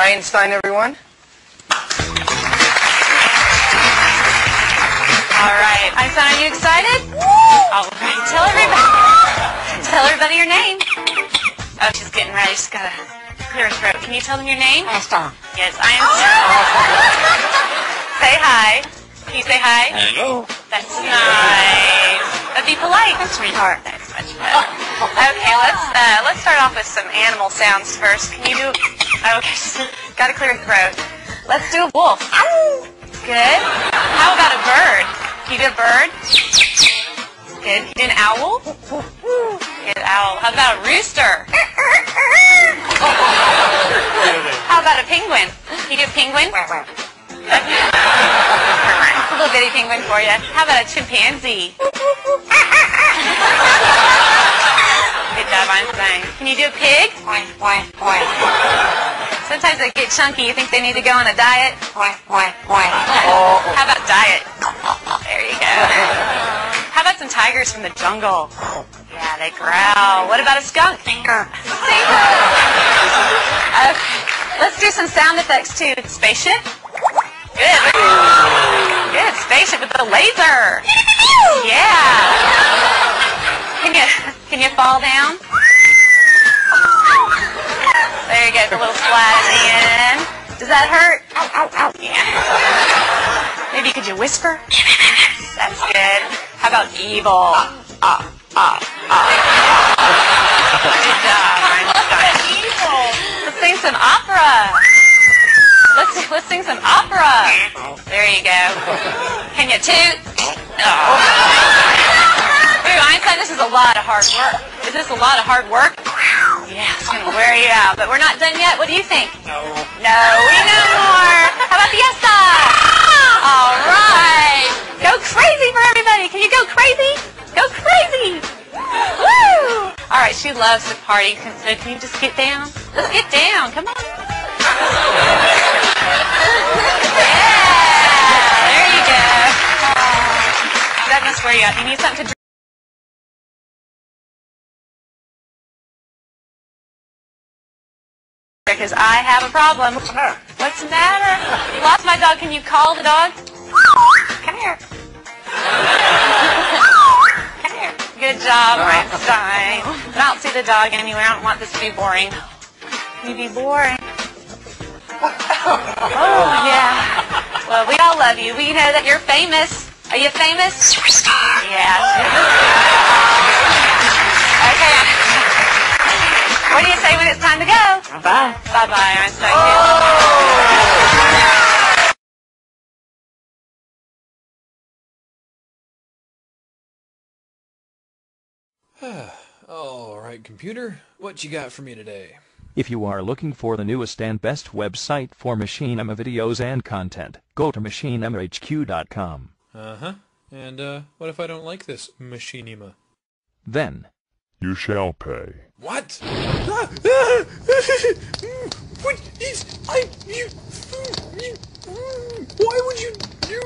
Einstein, everyone. All right. Einstein, are you excited? All right. Tell everybody your name. Oh, she's getting ready. She's got to clear her throat. Can you tell them your name? Einstein. Yes, Einstein. Say hi. Can you say hi? Hello. That's nice. But be polite, sweetheart. That's much better. Okay, let's start off with some animal sounds first. Can you do? Okay, got to clear your throat. Let's do a wolf. Good. How about a bird? Can you do a bird? Good. Can you do an owl? Good owl. How about a rooster? How about a penguin? Can you do a penguin? A little bitty penguin for you. How about a chimpanzee? Good job, Einstein. Can you do a pig? Sometimes they get chunky. You think they need to go on a diet? How about diet? There you go. How about some tigers from the jungle? Yeah, they growl. What about a skunk? Stinker. Okay. Let's do some sound effects too. Spaceship? Good. Good. Spaceship with the laser. Yeah. Can you fall down? There you go. A little splat at the end. Does that hurt? Yeah. Maybe could you whisper? That's good. How about evil? Good job, Einstein. Evil. Let's sing some opera. Let's sing some opera. There you go. Can you toot? Oh. Ooh, Einstein, this is a lot of hard work. Is this a lot of hard work? Yeah, it's going to wear you out. But we're not done yet. What do you think? No. No, we know more. How about fiesta? All right. Go crazy for everybody. Can you go crazy? Go crazy. Woo! All right, she loves to party. So can you just get down? Let's get down. Come on. Yeah, there you go. That must wear you out. You need something to drink? Because I have a problem. What's the matter? Lost my dog. Can you call the dog? Come here. Come here. Good job, Einstein. I don't see the dog anywhere. I don't want this to be boring. Can you be boring? Oh, yeah. Well, we all love you. We know that you're famous. Are you famous? Superstar. Yeah. Okay. What do you say when it's time to go? Bye. Bye-bye, Einstein. All right, computer, what you got for me today? If you are looking for the newest and best website for Machinima videos and content, go to MachinimaHQ.com. Uh-huh. And, what if I don't like this Machinima? Then You shall pay. What? What is... Why would you do